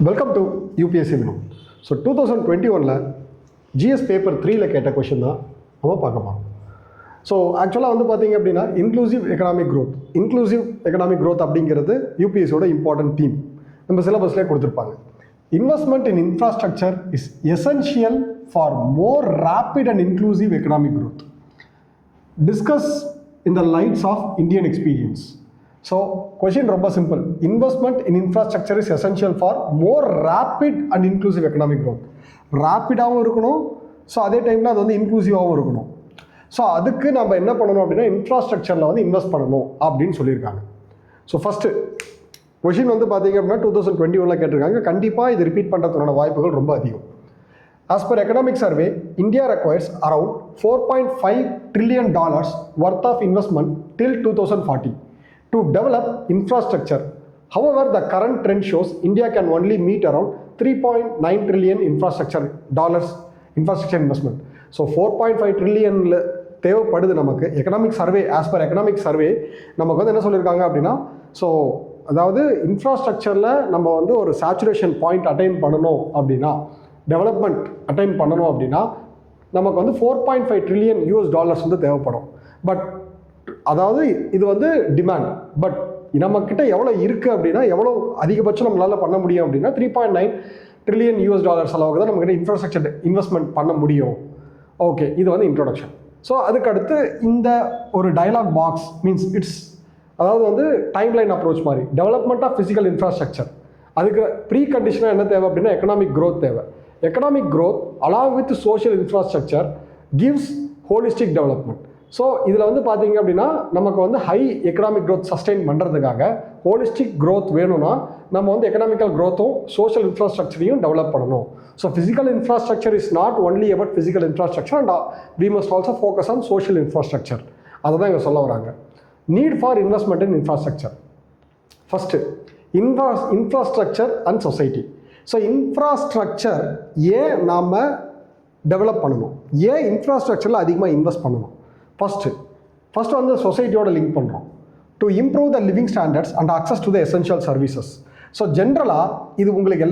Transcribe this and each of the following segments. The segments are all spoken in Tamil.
Welcome to UPSC Vino. So 2021 GS paper 3ல கேட்ட கொஷின் தான் நம்ம பார்க்க போகிறோம். ஸோ ஆக்சுவலாக வந்து பார்த்தீங்க அப்படின்னா இன்க்ளூசிவ் எக்கனாமிக் க்ரோத் அப்படிங்கிறது யூபிஎஸ்சியோட இம்பார்ட்டன்ட் தீம் நம்ம சிலபஸ்லேயே கொடுத்துருப்பாங்க. Investment in infrastructure is essential for more rapid and inclusive economic growth. Discuss in the lights of Indian experience. So question ரொம்ப simple. Investment in infrastructure is essential for more rapid and inclusive economic growth. ரேப்பிடாகவும் இருக்கணும், ஸோ அதே டைமில் அது வந்து இன்க்ளூசிவாகவும் இருக்கணும். ஸோ அதுக்கு நம்ம என்ன பண்ணணும் அப்படின்னா இன்ஃப்ராஸ்ட்ரக்சரில் வந்து இன்வெஸ்ட் பண்ணணும் அப்படின்னு சொல்லியிருக்காங்க. ஸோ ஃபஸ்ட்டு கொஷின் வந்து பார்த்தீங்க அப்படின்னா 2021 கேட்டிருக்காங்க. கண்டிப்பாக இது ரிப்பீட் பண்ணுறதுக்கான வாய்ப்புகள் ரொம்ப அதிகம். As per economic survey, India requires around $4.5 trillion worth of investment till 2040 to develop infrastructure. However, the current trend shows India can only meet around $3.9 trillion infrastructure investment. So 4.5 trillion தேவைப்படுது நமக்கு. Economic survey, as per economic survey நமக்கு வந்து என்ன சொல்லியிருக்காங்க அப்படின்னா, ஸோ அதாவது இன்ஃப்ராஸ்ட்ரக்சரில் நம்ம வந்து ஒரு சேச்சுரேஷன் பாயிண்ட் அட்டைன் பண்ணணும் அப்படின்னா, டெவலப்மெண்ட் அட்டைன் பண்ணணும் அப்படின்னா நமக்கு வந்து $4.5 trillion வந்து தேவைப்படும். பட் அதாவது இது வந்து டிமாண்ட். பட் நம்மக்கிட்ட எவ்வளோ இருக்குது அப்படின்னா, எவ்வளோ அதிகபட்சம் நம்மளால் பண்ண முடியும் அப்படின்னா $3.9 trillion அளவுக்கு தான் நம்மக்கிட்ட இன்ஃப்ராஸ்ட்ரக்சர் இன்வெஸ்ட்மெண்ட் பண்ண முடியும். ஓகே, இது வந்து இன்ட்ரோடக்ஷன். ஸோ அதுக்கடுத்து இந்த ஒரு டயலாக் பாக்ஸ் மீன்ஸ் அதாவது வந்து டைம்லைன் அப்ரோச் மாதிரி டெவலப்மெண்ட் ஆஃப் ஃபிசிக்கல் இன்ஃப்ராஸ்ட்ரக்சர். அதுக்கு ப்ரீ கண்டிஷனாக என்ன தேவை அப்படின்னா எக்கனாமிக் க்ரோத் தேவை. Economic growth along with social infrastructure gives holistic development. So இதில் வந்து பார்த்தீங்க அப்படின்னா நமக்கு வந்து ஹை எக்கனாமிக் க்ரோத் சஸ்டெயின் பண்ணுறதுக்காக ஹோலிஸ்டிக் க்ரோத் வேணும்னா நம்ம வந்து எக்கனாமிக்கல் க்ரோத்தும் சோஷியல் இன்ஃப்ராஸ்ட்ரக்சரையும் டெவலப் பண்ணணும். So physical infrastructure is not only about physical infrastructure and we must also focus on social infrastructure. அதை தான் இங்கே சொல்ல வராங்க. Need for investment in infrastructure. First infrastructure and society. So infrastructure ஏன் நாம் டெவலப் பண்ணணும், ஏன் இன்ஃப்ராஸ்ட்ரக்சரில் அதிகமாக இன்வெஸ்ட் பண்ணணும்? ஃபஸ்ட்டு வந்து சொசைட்டியோட லிங்க் பண்ணுறோம். To improve the living standards and access to the essential services. So இது உங்களுக்கு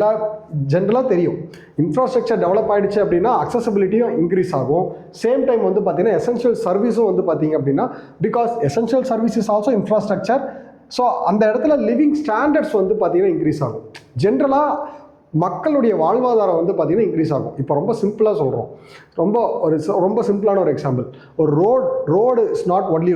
ஜென்ரலாக தெரியும். இன்ஃப்ராஸ்ட்ரக்சர் டெவலப் ஆகிடுச்சு அப்படின்னா அக்சசபிலிட்டியும் இன்க்ரீஸ் ஆகும். சேம் டைம் வந்து பார்த்தீங்கன்னா எசென்ஷியல் சர்வீஸும் வந்து பார்த்தீங்க அப்படின்னா, because essential service is also infrastructure. So அந்த இடத்துல லிவிங் ஸ்டாண்டர்ட்ஸ் வந்து பார்த்தீங்கன்னா இன்க்ரீஸ் ஆகும். ஜென்ரலாக மக்களுடைய வாழ்வாதாரம் வந்து பார்த்திங்கன்னா இன்க்ரீஸ் ஆகும். இப்போ ரொம்ப சிம்பிளாக சொல்கிறோம். ரொம்ப சிம்பிளான ஒரு எக்ஸாம்பிள். ஒரு road is not only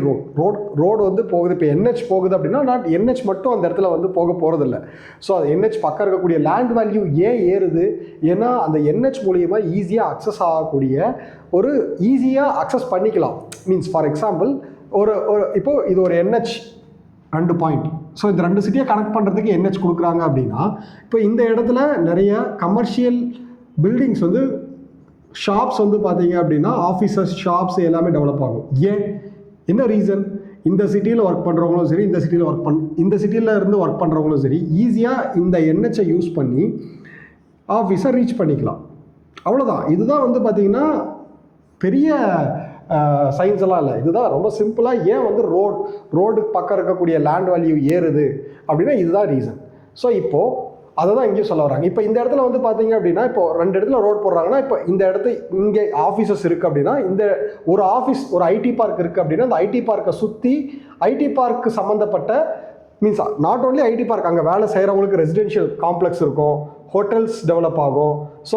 road வந்து போகுது. இப்போ என்ஹெச் போகுது அப்படின்னா நாட் என்ஹெச் மட்டும் அந்த இடத்துல வந்து போக போகிறதில்ல. ஸோ அது என்ஹெச் பக்கம் இருக்கக்கூடிய லேண்ட் வேல்யூ ஏன் ஏறுது? ஏன்னா அந்த என்ஹெச் மூலியமாக ஈஸியாக அக்சஸ் ஆகக்கூடிய ஈஸியாக அக்சஸ் பண்ணிக்கலாம். மீன்ஸ் ஃபார் எக்ஸாம்பிள் இப்போது இது ஒரு என்ஹெச் 2 பாயிண்ட். ஸோ இந்த 2 சிட்டியை கனெக்ட் பண்ணுறதுக்கு என்ஹெச் கொடுக்குறாங்க அப்படின்னா, இப்போ இந்த இடத்துல நிறைய கமர்ஷியல் பில்டிங்ஸ் வந்து ஷாப்ஸ் வந்து பார்த்தீங்க அப்படின்னா ஆஃபீஸஸ் ஷாப்ஸ் எல்லாமே டெவலப் ஆகும். என்ன ரீசன்? இந்த சிட்டியில் ஒர்க் பண்ணுறவங்களும் சரி, இந்த சிட்டியில் இருந்து ஒர்க் பண்ணுறவங்களும் சரி ஈஸியாக இந்த என்ஹெச்சை யூஸ் பண்ணி ஆஃபீஸை ரீச் பண்ணிக்கலாம். அவ்வளோதான். இதுதான் வந்து பார்த்திங்கன்னா பெரிய சயின்ஸ் எல்லாம் இல்லை. இதுதான் ரொம்ப சிம்பிளாக ஏன் வந்து ரோடு பக்கம் இருக்கக்கூடிய லேண்ட் வேல்யூ ஏறுது அப்படின்னா இதுதான் ரீசன். ஸோ இப்போது அதை தான் இங்கேயும் சொல்ல வராங்க. இப்போ இந்த இடத்துல வந்து பார்த்தீங்க அப்படின்னா, இப்போ 2 இடத்துல ரோடு போடுறாங்கன்னா, இப்போ இந்த இங்கே ஆஃபீஸஸ் இருக்குது அப்படின்னா, இந்த ஒரு ஆஃபீஸ் ஒரு ஐடி பார்க் இருக்குது அப்படின்னா, அந்த ஐடி பார்க்கை சுற்றி ஐடி பார்க்கு சம்மந்தப்பட்ட means not only IT park, அங்கே வேலை செய்கிறவங்களுக்கு ரெசிடென்ஷியல் காம்ப்ளெக்ஸ் இருக்கும், ஹோட்டல்ஸ் டெவலப் ஆகும். ஸோ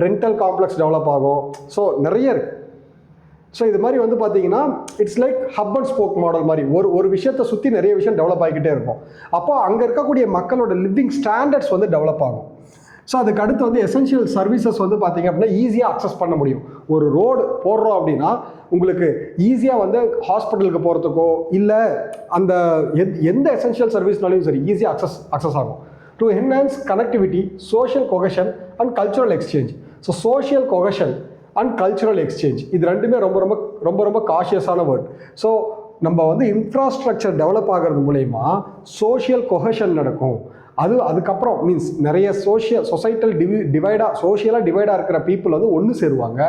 ரெண்டல் காம்ப்ளெக்ஸ் டெவலப் ஆகும். ஸோ நிறைய இருக்குது. ஸோ இது மாதிரி வந்து பார்த்தீங்கன்னா it's like hub and spoke model மாதிரி ஒரு விஷயத்தை சுற்றி நிறைய விஷயம் டெவலப் ஆகிக்கிட்டே இருக்கும். அப்போ அங்கே இருக்கக்கூடிய மக்களோட லிவிங் ஸ்டாண்டர்ட்ஸ் வந்து டெவலப் ஆகும். ஸோ அதுக்கு அடுத்து வந்து எசென்ஷியல் சர்வீசஸ் வந்து பார்த்தீங்க அப்படின்னா ஈஸியாக அக்சஸ் பண்ண முடியும். ஒரு ரோடு போடுறோம் அப்படின்னா உங்களுக்கு ஈஸியாக வந்து ஹாஸ்பிட்டலுக்கு போகிறதுக்கோ இல்லை அந்த எந்த எசென்ஷியல் சர்வீஸ்னாலையும் சரி ஈஸியாக அக்சஸ் ஆகும். To enhance connectivity, social cohesion and cultural exchange. So social cohesion and cultural exchange இது ரெண்டுமே ரொம்ப காஷியஸான வேர்ட். ஸோ நம்ம வந்து இன்ஃப்ராஸ்ட்ரக்சர் டெவலப் ஆகிறது மூலயமா சோஷியல் கொஹெஷன் நடக்கும். அதுக்கப்புறம் மீன்ஸ் நிறைய சொசைட்டல் சோஷியலாக டிவைடாக இருக்கிற பீப்புள் வந்து ஒன்று சேருவாங்க.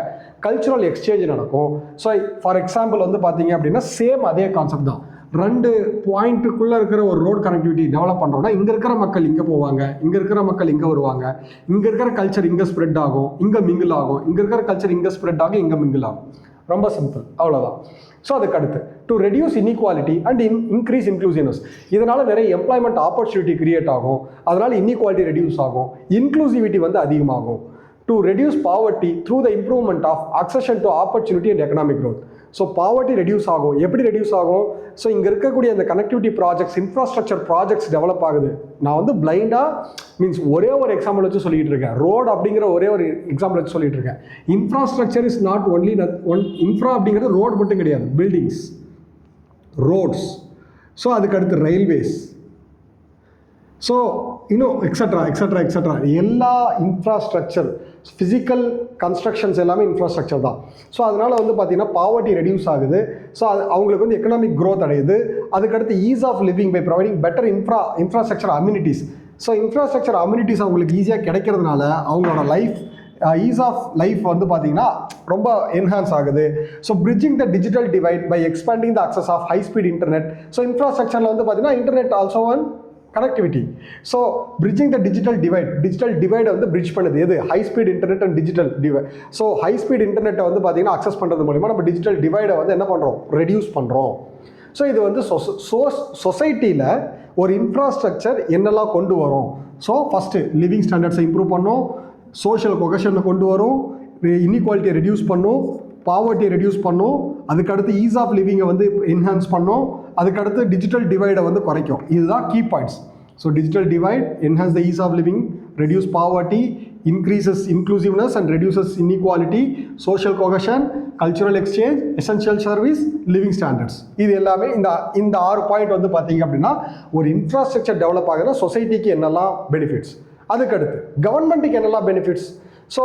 கல்ச்சுரல் எக்ஸ்சேஞ்ச் நடக்கும். ஸோ ஃபார் எக்ஸாம்பிள் வந்து பார்த்தீங்க அப்படின்னா சேம் அதே கான்செப்ட் தான். 2 பாயிண்ட்டுக்குள்ளே இருக்கிற ஒரு ரோட் கனெக்டிவிட்டி டெவலப் பண்ணுறோம்னா இங்கே இருக்கிற மக்கள் இங்கே போவாங்க, இங்கே இருக்கிற மக்கள் இங்கே வருவாங்க, இங்கே இருக்கிற கல்ச்சர் இங்கே ஸ்ப்ரெட் ஆகும், இங்கே மிங்கிள் ஆகும், இங்கே இருக்கிற கல்ச்சர் இங்கே ஸ்ப்ரெட் ஆகும், இங்கே மிங்கிள் ஆகும். ரொம்ப சிம்பிள், அவ்வளோதான். ஸோ அதுக்கு அடுத்து to reduce inequality and increase inclusiveness. இதனால் நிறைய எம்ப்ளாய்மெண்ட் ஆப்பர்ச்சுனிட்டி கிரியேட் ஆகும், அதனால் இன்இக்வாலிட்டி ரெடியூஸ் ஆகும், இன்க்ளூசிவிட்டி வந்து அதிகமாகும். To reduce poverty through the improvement of access to opportunity and economic growth. So poverty reduce ஆகும். எப்படி ரெடியூஸ் ஆகும்? ஸோ இங்கே இருக்கக்கூடிய அந்த connectivity projects, infrastructure projects develop ஆகுது. நான் வந்து பிளைண்டாக மீன்ஸ் ஒரே ஒரு எக்ஸாம்பிள் வச்சு சொல்லிட்டு இருக்கேன். ரோடு அப்படிங்கிற ஒரே ஒரு எக்ஸாம்பிள் வச்சு சொல்லிட்டு இருக்கேன். Infrastructure is not only infra அப்படிங்கிறது ரோடு மட்டும் கிடையாது, பில்டிங்ஸ், ரோட்ஸ், ஸோ அதுக்கு அடுத்து ரயில்வேஸ், ஸோ இன்னும் எக்ஸட்ரா எக்ஸட்ரா எக்ஸட்ரா எல்லா இன்ஃப்ராஸ்ட்ரக்சர், ஃபிசிக்கல் கன்ஸ்ட்ரக்ஷன்ஸ் எல்லாமே இன்ஃப்ராஸ்ட்ரக்சர் தான். ஸோ அதனால் வந்து பார்த்திங்கன்னா பாவர்ட்டி ரெடியூஸ் ஆகுது. ஸோ அது அவங்களுக்கு வந்து எக்கனாமிக் க்ரோத் அடையுது. அதுக்கடுத்து ease of living by providing better infrastructure amenities. So infrastructure amenities அவங்களுக்கு ஈஸியாக கிடைக்கிறதுனால அவங்களோட ஈஸ் ஆஃப் லைஃப் வந்து பார்த்தீங்கன்னா ரொம்ப என்ஹான்ஸ் ஆகுது. So bridging the digital divide by expanding the access of high speed internet. So இன்ஃப்ராஸ்ட்ரக்சரில் வந்து பார்த்தீங்கன்னா internet also one connectivity. So bridging the digital டிவைடை வந்து பிரிட்ஜ் பண்ணுது எது? High speed internet and digital divide. So high speed இன்டர்நெட்டை வந்து பார்த்தீங்கன்னா அக்சஸ் பண்ணுறது மூலிமா நம்ம டிஜிட்டல் டிவைடை வந்து என்ன பண்ணுறோம்? ரெடியூஸ் பண்ணுறோம். ஸோ இது வந்து சொசைட்டியில் ஒரு இன்ஃப்ராஸ்ட்ரக்சர் என்னெல்லாம் கொண்டு வரும்? ஸோ ஃபஸ்ட்டு லிவிங் ஸ்டாண்டர்ட்ஸை இம்ப்ரூவ் பண்ணும், சோஷியல் கொகஷனை கொண்டு வரும், இன்இக்வாலிட்டியை ரெடியூஸ் பண்ணும், பாவர்ட்டியை ரெடியூஸ் பண்ணும், அதுக்கடுத்து ஈஸ் ஆஃப் லிவிங்கை வந்து என்ஹான்ஸ் பண்ணும், அதுக்கடுத்து டிஜிட்டல் டிவைடை வந்து குறைக்கும். இதுதான் key points. So digital divide, enhance the ease of living, reduce poverty, increases inclusiveness and reduces inequality, social cohesion, cultural exchange, essential service, living standards. இது எல்லாமே இந்த 6 பாயிண்ட் வந்து பார்த்தீங்க அப்படின்னா ஒரு இன்ஃப்ராஸ்ட்ரக்சர் டெவலப் ஆகுதுன்னா சொசைட்டிக்கு என்னெல்லாம் பெனிஃபிட்ஸ், அதுக்கடுத்து கவர்மெண்ட்டுக்கு என்னெல்லாம் பெனிஃபிட்ஸ். ஸோ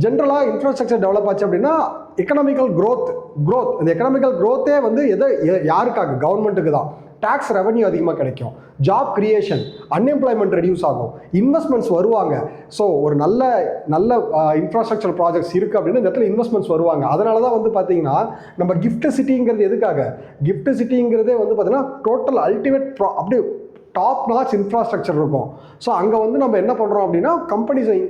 ஜென்ரலாக இன்ஃப்ராஸ்ட்ரக்சர் டெவலப் ஆச்சு அப்படின்னா எக்கனாமிக்கல் க்ரோத். இந்த எக்கனாமிக்கல் க்ரோத்தே வந்து யாருக்காக? கவர்மெண்ட்டுக்கு தான். டேக்ஸ் ரெவன்யூ அதிகமாக கிடைக்கும், ஜாப் கிரியேஷன், அன்எம்ப்ளாய்மெண்ட் ரெடியூஸ் ஆகும், இன்வெஸ்ட்மெண்ட்ஸ் வருவாங்க. ஸோ ஒரு நல்ல இன்ஃப்ராஸ்ட்ரக்சர் ப்ராஜெக்ட்ஸ் இருக்குது அப்படின்னா இந்த இடத்துல இன்வெஸ்ட்மெண்ட்ஸ் வருவாங்க. அதனால தான் வந்து பார்த்தீங்கன்னா நம்ம கிஃப்ட் சிட்டிங்கிறது எதுக்காக? கிஃப்ட் சிட்டிங்கிறதே வந்து பார்த்தீங்கன்னா டோட்டல் அல்டிமேட் அப்படியே டாப் நாச் இன்ஃப்ராஸ்ட்ரக்சர் இருக்கும். ஸோ அங்கே வந்து நம்ம என்ன பண்ணுறோம் அப்படின்னா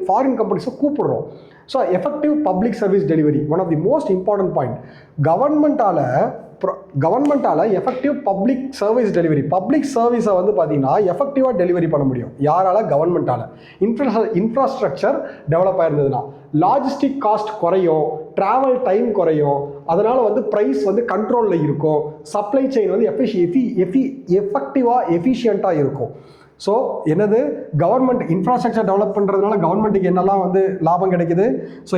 ஃபாரின் கம்பெனிஸை கூப்பிடுறோம். So effective public service delivery one of the most important point. கவர்மெண்ட்டால் effective public service delivery, public சர்வீஸை வந்து பார்த்தீங்கன்னா எஃபெக்டிவாக டெலிவரி பண்ண முடியும். யாரால்? கவர்மெண்ட்டால். இன்ஃப்ராஸ்ட்ரக்சர் டெவலப் ஆயிருந்ததுன்னா லாஜிஸ்டிக் காஸ்ட் குறையும், ட்ராவல் டைம் குறையும், அதனால் வந்து ப்ரைஸ் வந்து கண்ட்ரோலில் இருக்கும், சப்ளை செயின் வந்து எஃபெக்டிவாக எஃபிஷியண்ட்டாக இருக்கும். ஸோ என்னது? கவர்மெண்ட் இன்ஃப்ராஸ்ட்ரக்சர் டெவலப் பண்ணுறதுனால கவர்மெண்ட்டுக்கு என்னெல்லாம் வந்து லாபம் கிடைக்குது? So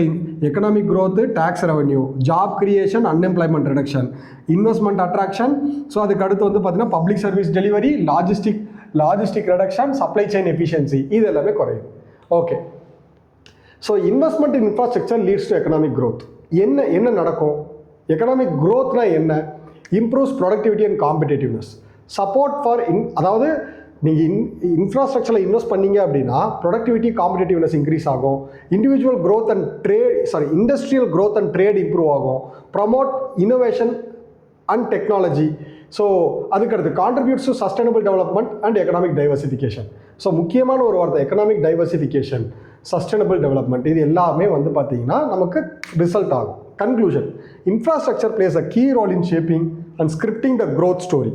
economic growth, tax revenue, job creation, unemployment reduction, investment attraction. So அதுக்கு அடுத்து வந்து பார்த்தீங்கன்னா public service delivery, logistic reduction, supply chain efficiency, இது எல்லாமே குறையும். Okay. So investment in infrastructure leads to economic growth. என்ன நடக்கும்? எக்கனாமிக் க்ரோத்னா என்ன? Improves productivity and competitiveness, support for அதாவது நீங்கள் இன்ஃப்ராஸ்ட்ரக்சரில் இன்வெஸ்ட் பண்ணீங்க அப்படின்னா ப்ரொடக்டிவிட்டி, காம்படிட்டிவ்னஸ் இன்க்ரீஸ் ஆகும், individual growth and industrial growth and trade improve ஆகும், promote innovation and technology. So அதுக்கடுத்து contributes to sustainable development and economic diversification. So முக்கியமான ஒரு வார்த்தை எக்கனாமிக் டைவர்சிஃபிகேஷன், சஸ்டைனபிள் டெவலப்மெண்ட், இது எல்லாமே வந்து பார்த்தீங்கன்னா நமக்கு ரிசல்ட் ஆகும். Conclusion: infrastructure plays a key role in shaping and scripting the growth story.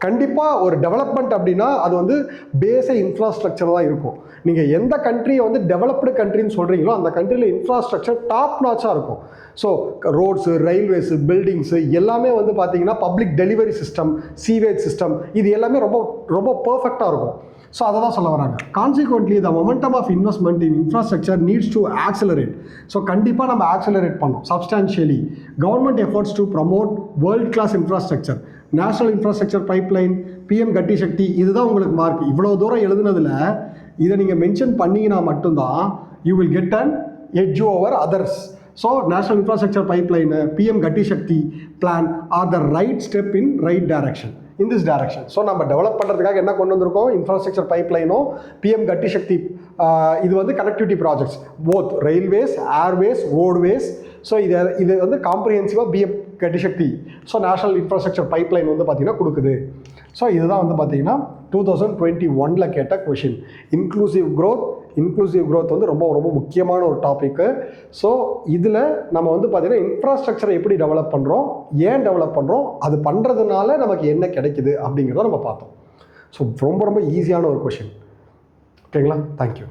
கண்டிப்பாக ஒரு டெவலப்மெண்ட் அப்படின்னா அது வந்து பேஸே இன்ஃப்ராஸ்ட்ரக்சர் தான் இருக்கும். நீங்கள் எந்த கண்ட்ரியை வந்து டெவலப்டு கண்ட்ரின்னு சொல்கிறீங்களோ அந்த கண்ட்ரியில் இன்ஃப்ராஸ்ட்ரக்சர் டாப் நாச்சாக இருக்கும். ஸோ ரோட்ஸு, ரயில்வேஸு, பில்டிங்ஸு எல்லாமே வந்து பார்த்தீங்கன்னா public delivery system, sewage system, இது எல்லாமே ரொம்ப ரொம்ப பர்ஃபெக்டாக இருக்கும். ஸோ அதை தான் சொல்ல வராங்க. Consequently the momentum of investment in infrastructure needs to accelerate. So கண்டிப்பாக நம்ம ஆக்சலரேட் பண்ணோம் substantially. Government efforts to promote world class infrastructure, national infrastructure pipeline, PM Gati Shakti, இதுதான் உங்களுக்கு மார்க். இவ்வளோ தூரம் எழுதுனதில் இதை நீங்கள் மென்ஷன் பண்ணிங்கன்னா மட்டும்தான் you will get an edge over others. So national infrastructure pipeline, PM Gati Shakti plan are the right step in right direction, in this direction. So நம்ம டெவலப் பண்ணுறதுக்காக என்ன கொண்டு வந்திருக்கோம்? இன்ஃப்ராஸ்ட்ரக்சர் பைப்லைனும் பிஎம் கட்டி சக்தி. இது வந்து connectivity projects, both railways, Airways, roadways. So இது வந்து காம்ப்ரிஹென்சிவாக கட்டிசக்தி, ஸோ நேஷனல் இன்ஃப்ராஸ்ட்ரக்சர் பைப்லைன் வந்து பார்த்திங்கன்னா கொடுக்குது. ஸோ இதுதான் வந்து பார்த்திங்கன்னா 2021 கேட்ட கொஷின். இன்க்ளூசிவ் க்ரோத் வந்து ரொம்ப ரொம்ப முக்கியமான ஒரு டாப்பிக்கு. ஸோ இதில் நம்ம வந்து பார்த்திங்கன்னா இன்ஃப்ராஸ்ட்ரக்சரை எப்படி டெவலப் பண்ணுறோம், ஏன் டெவலப் பண்ணுறோம், அது பண்ணுறதுனால நமக்கு என்ன கிடைக்குது அப்படிங்கிறத நம்ம பார்த்தோம். ஸோ ரொம்ப ரொம்ப ஈஸியான ஒரு கொஷின். ஓகேங்களா? தேங்க்யூ.